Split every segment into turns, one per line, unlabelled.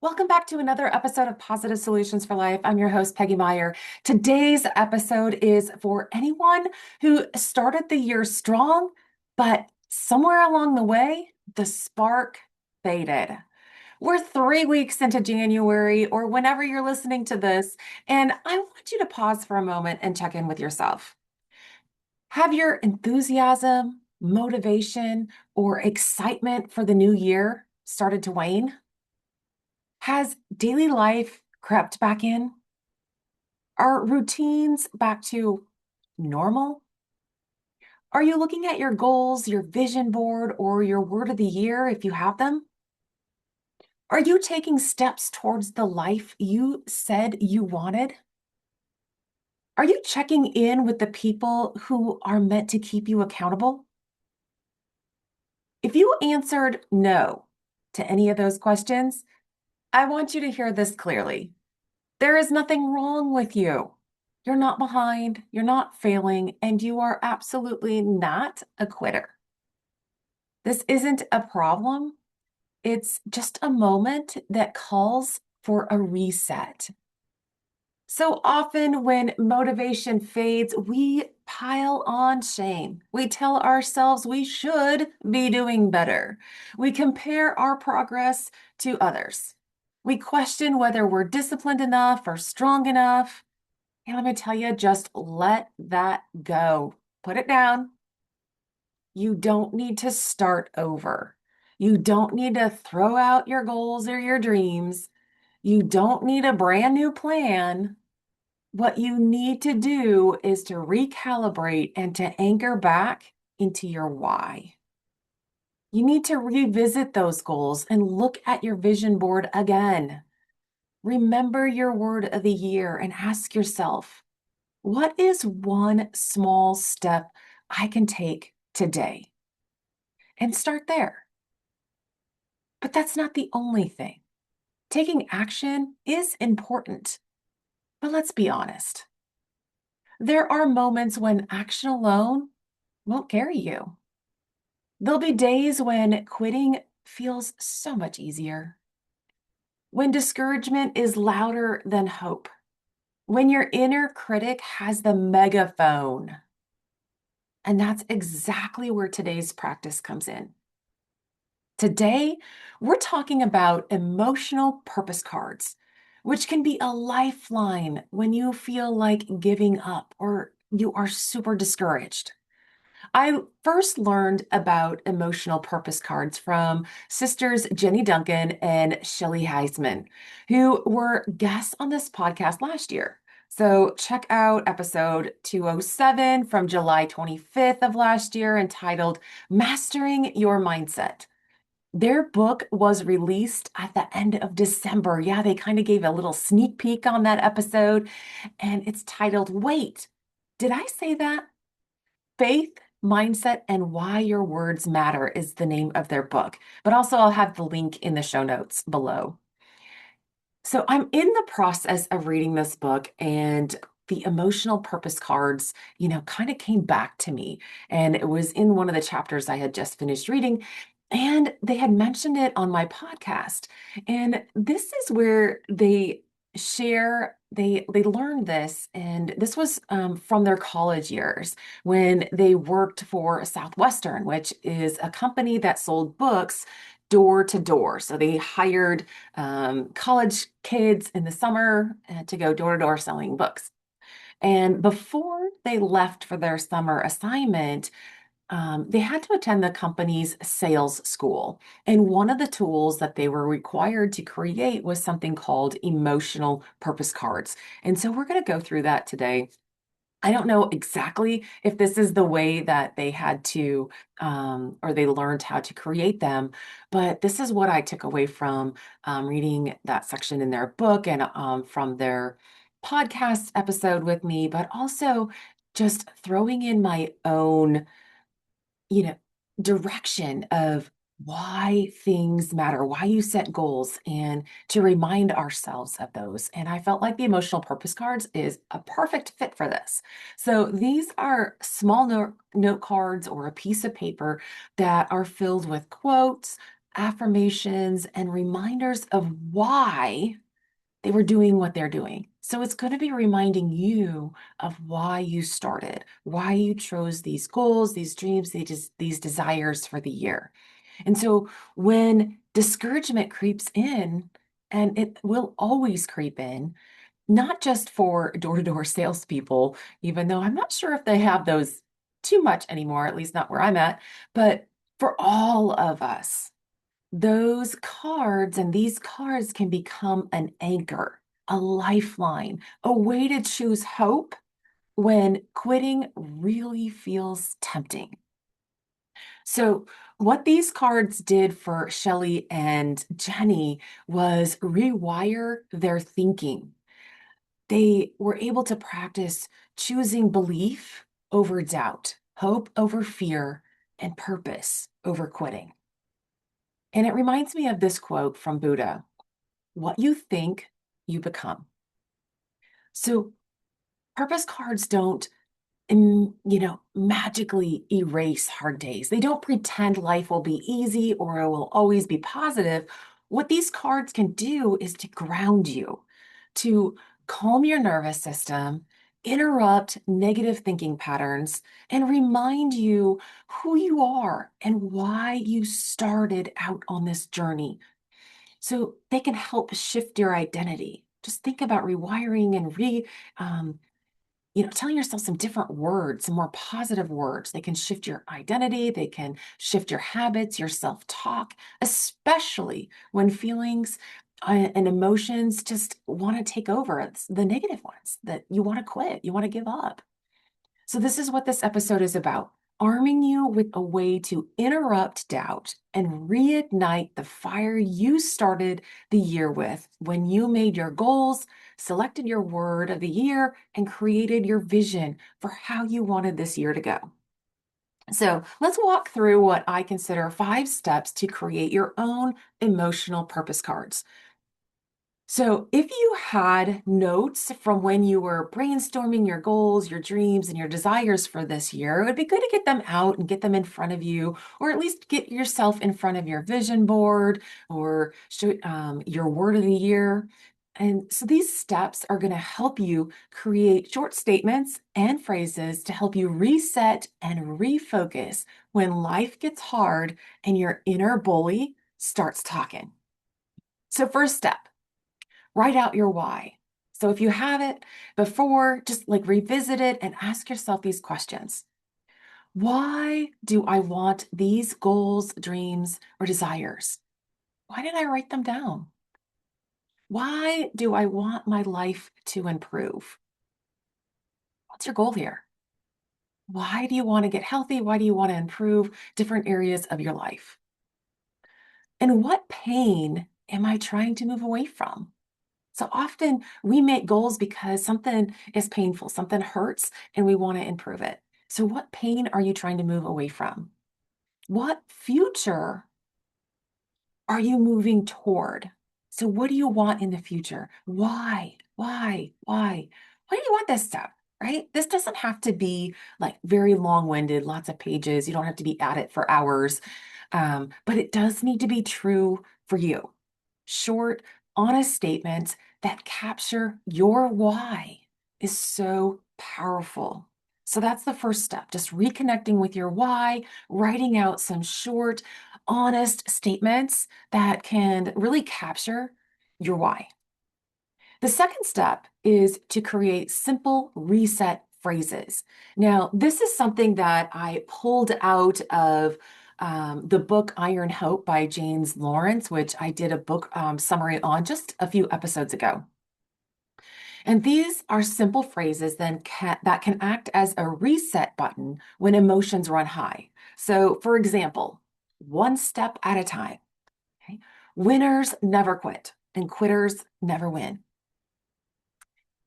Welcome back to another episode of Positive Solutions for Life. I'm your host, Peggy Meyer. Today's episode is for anyone who started the year strong, but somewhere along the way, the spark faded. We're 3 weeks into January, or whenever you're listening to this, and I want you to pause for a moment and check in with yourself. Have your enthusiasm, motivation, or excitement for the new year started to wane? Has daily life crept back in? Are routines back to normal? Are you looking at your goals, your vision board, or your word of the year if you have them? Are you taking steps towards the life you said you wanted? Are you checking in with the people who are meant to keep you accountable? If you answered no to any of those questions, I want you to hear this clearly. There is nothing wrong with you. You're not behind, you're not failing, and you are absolutely not a quitter. This isn't a problem. It's just a moment that calls for a reset. So often, when motivation fades, we pile on shame. We tell ourselves we should be doing better. We compare our progress to others. We question whether we're disciplined enough or strong enough. And let me tell you, just let that go. Put it down. You don't need to start over. You don't need to throw out your goals or your dreams. You don't need a brand new plan. What you need to do is to recalibrate and to anchor back into your why. You need to revisit those goals and look at your vision board again. Remember your word of the year and ask yourself, what is one small step I can take today? And start there. But that's not the only thing. Taking action is important, but let's be honest. There are moments when action alone won't carry you. There'll be days when quitting feels so much easier, when discouragement is louder than hope, when your inner critic has the megaphone. And that's exactly where today's practice comes in. Today, we're talking about emotional purpose cards, which can be a lifeline when you feel like giving up or you are super discouraged. I first learned about emotional purpose cards from sisters Jenny Duncan and Shelley Haisman, who were guests on this podcast last year. So check out episode 207 from July 25th of last year entitled Mastering Your Mindset. Their book was released at the end of December. Yeah, they kind of gave a little sneak peek on that episode, and it's titled, Wait, did I say that? Faith, Mindset, and Why Your Words Matter is the name of their book. But also, I'll have the link in the show notes below. So I'm in the process of reading this book, and the emotional purpose cards, kind of came back to me. And it was in one of the chapters I had just finished reading, and they had mentioned it on my podcast. And this is where they share, they learned this, and this was from their college years when they worked for Southwestern, which is a company that sold books door to door. So they hired college kids in the summer to go door to door selling books. And before they left for their summer assignment, they had to attend the company's sales school. And one of the tools that they were required to create was something called emotional purpose cards. And so we're going to go through that today. I don't know exactly if this is the way that they had to, or they learned how to create them, but this is what I took away from reading that section in their book and from their podcast episode with me, but also just throwing in my own you know, direction of why things matter, why you set goals, and to remind ourselves of those. And I felt like the emotional purpose cards is a perfect fit for this. So these are small note cards or a piece of paper that are filled with quotes, affirmations, and reminders of why they were doing what they're doing. So it's going to be reminding you of why you started, why you chose these goals, these dreams, these desires for the year. And so when discouragement creeps in, and it will always creep in, not just for door-to-door salespeople, even though I'm not sure if they have those too much anymore, at least not where I'm at, but for all of us, those cards and these cards can become an anchor, a lifeline, a way to choose hope when quitting really feels tempting. So, what these cards did for Shelley and Jenny was rewire their thinking. They were able to practice choosing belief over doubt, hope over fear, and purpose over quitting. And it reminds me of this quote from Buddha: what you think, you become. So, purpose cards don't magically erase hard days. They don't pretend life will be easy or it will always be positive. What these cards can do is to ground you, to calm your nervous system, interrupt negative thinking patterns, and remind you who you are and why you started out on this journey. So they can help shift your identity. Just think about rewiring and um, telling yourself some different words, some more positive words. They can shift your identity, they can shift your habits, your self-talk, especially when feelings and emotions just want to take over. It's the negative ones that you want to quit, you want to give up. So, this is what this episode is about: arming you with a way to interrupt doubt and reignite the fire you started the year with when you made your goals, selected your word of the year, and created your vision for how you wanted this year to go. So, let's walk through what I consider 5 steps to create your own emotional purpose cards. So, if you had notes from when you were brainstorming your goals, your dreams, and your desires for this year, it would be good to get them out and get them in front of you, or at least get yourself in front of your vision board or your word of the year. And so, these steps are going to help you create short statements and phrases to help you reset and refocus when life gets hard and your inner bully starts talking. So, first step: write out your why. So if you have it before, just like revisit it and ask yourself these questions. Why do I want these goals, dreams, or desires? Why did I write them down? Why do I want my life to improve? What's your goal here? Why do you want to get healthy? Why do you want to improve different areas of your life? And what pain am I trying to move away from? So often we make goals because something is painful, something hurts, and we want to improve it. So, what pain are you trying to move away from? What future are you moving toward? So, what do you want in the future? Why? Why? Why? Why do you want this stuff? Right? This doesn't have to be like very long winded, lots of pages. You don't have to be at it for hours. But it does need to be true for you. Short, honest statements that capture your why is so powerful. So that's the first step, just reconnecting with your why, writing out some short, honest statements that can really capture your why. The second step is to create simple reset phrases. Now, this is something that I pulled out of the book Iron Hope by James Lawrence, which I did a book summary on just a few episodes ago. And these are simple phrases that can act as a reset button when emotions run high. So, for example, one step at a time. Okay? Winners never quit, and quitters never win.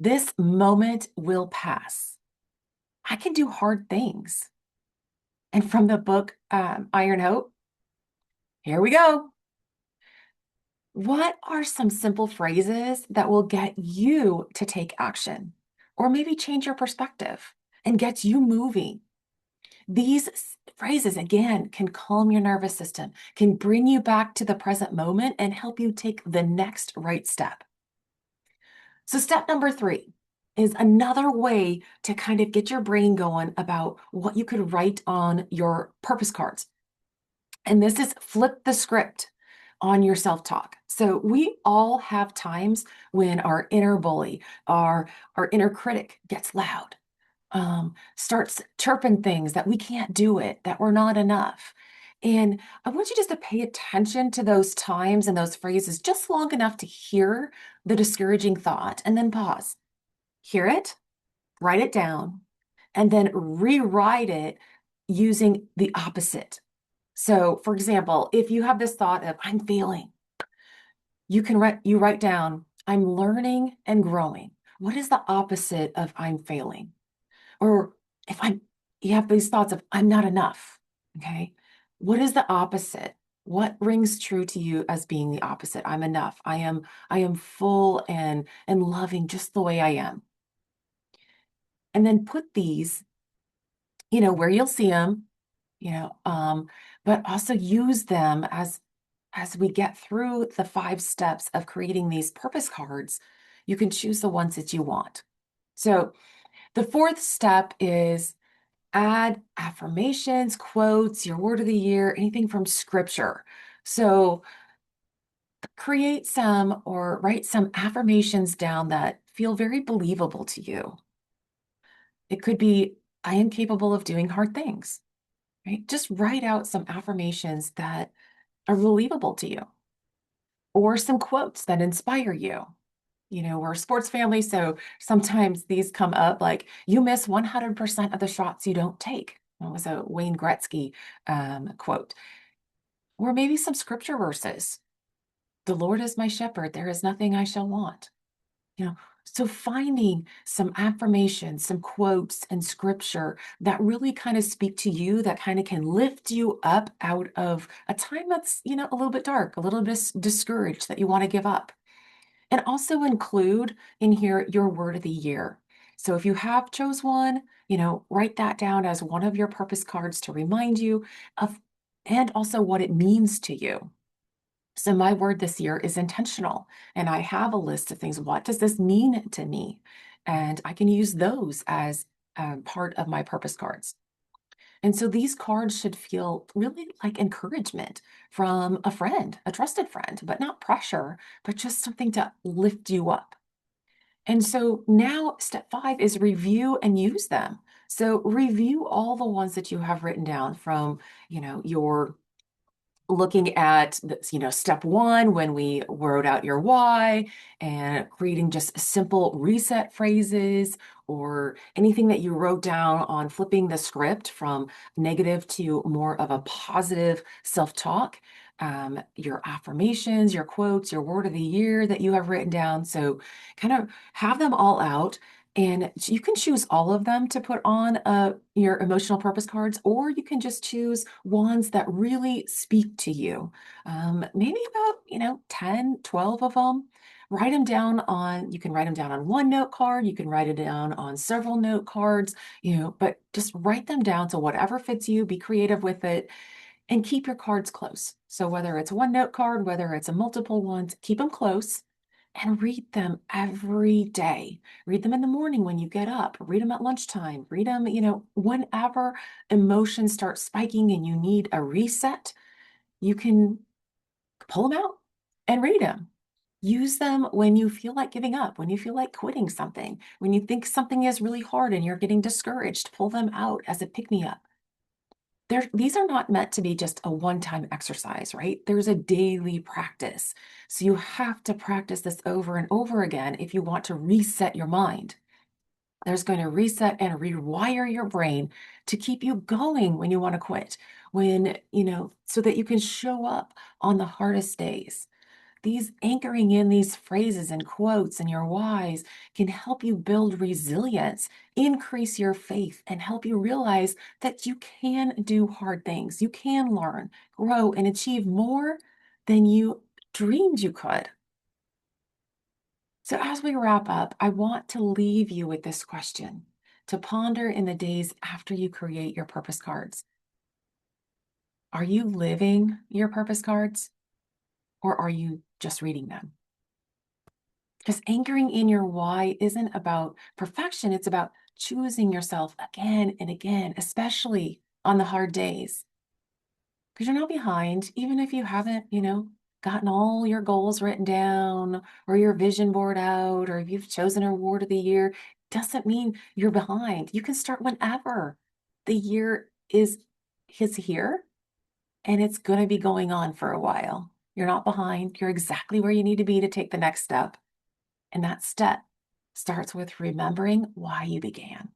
This moment will pass. I can do hard things. And from the book Iron Hope, here we go. What are some simple phrases that will get you to take action or maybe change your perspective and get you moving? These phrases, again, can calm your nervous system, can bring you back to the present moment and help you take the next right step. So step number 3 is another way to kind of get your brain going about what you could write on your purpose cards. And this is flip the script on your self-talk. So we all have times when our inner bully, our inner critic gets loud, starts chirping things that we can't do it, that we're not enough. And I want you just to pay attention to those times and those phrases just long enough to hear the discouraging thought and then pause. Hear it, write it down, and then rewrite it using the opposite. So, for example, if you have this thought of I'm failing, you write down I'm learning and growing. What is the opposite of I'm failing? Or if you have these thoughts of I'm not enough, okay? What is the opposite? What rings true to you as being the opposite? I'm enough. I am full and loving just the way I am. And then put these, where you'll see them, you know, um, but also use them as we get through the 5 steps of creating these purpose cards. You can choose the ones that you want. So the 4th step is add affirmations, quotes, your word of the year, anything from scripture. So create some or write some affirmations down that feel very believable to you. It could be, I am capable of doing hard things, right? Just write out some affirmations that are believable to you, or some quotes that inspire you. We're a sports family, so sometimes these come up like, you miss 100% of the shots you don't take. That was a Wayne Gretzky quote. Or maybe some scripture verses. The Lord is my shepherd, there is nothing I shall want. So finding some affirmations, some quotes and scripture that really kind of speak to you, that kind of can lift you up out of a time that's, a little bit dark, a little bit discouraged, that you want to give up. And also include in here your word of the year. So if you have chose one, write that down as one of your purpose cards to remind you of, and also what it means to you. So my word this year is intentional, and I have a list of things. What does this mean to me? And I can use those as part of my purpose cards. And so these cards should feel really like encouragement from a friend, a trusted friend, but not pressure, but just something to lift you up. And so now step 5 is review and use them. So review all the ones that you have written down from, your looking at step 1 when we wrote out your why, and creating just simple reset phrases, or anything that you wrote down on flipping the script from negative to more of a positive self-talk, your affirmations, your quotes, your word of the year that you have written down. So kind of have them all out. And you can choose all of them to put on your emotional purpose cards, or you can just choose ones that really speak to you. Maybe about, 10, 12 of them. You can write them down on one note card, you can write it down on several note cards, but just write them down to whatever fits you, be creative with it, and keep your cards close. So whether it's one note card, whether it's a multiple ones, keep them close and read them every day. Read them in the morning when you get up, read them at lunchtime, read them, whenever emotions start spiking and you need a reset, you can pull them out and read them. Use them when you feel like giving up, when you feel like quitting something, when you think something is really hard and you're getting discouraged, pull them out as a pick-me-up. These are not meant to be just a one-time exercise, right? There's a daily practice. So you have to practice this over and over again if you want to reset your mind. There's going to reset and rewire your brain to keep you going when you want to quit, so that you can show up on the hardest days. These anchoring in these phrases and quotes and your whys can help you build resilience, increase your faith, and help you realize that you can do hard things. You can learn, grow, and achieve more than you dreamed you could. So as we wrap up, I want to leave you with this question to ponder in the days after you create your purpose cards. Are you living your purpose cards or are you just reading them? Because anchoring in your why isn't about perfection, it's about choosing yourself again and again, especially on the hard days. Because you're not behind, even if you haven't, gotten all your goals written down or your vision board out, or if you've chosen an award of the year, doesn't mean you're behind. You can start whenever. The year is here and it's going to be going on for a while. You're not behind. You're exactly where you need to be to take the next step. And that step starts with remembering why you began.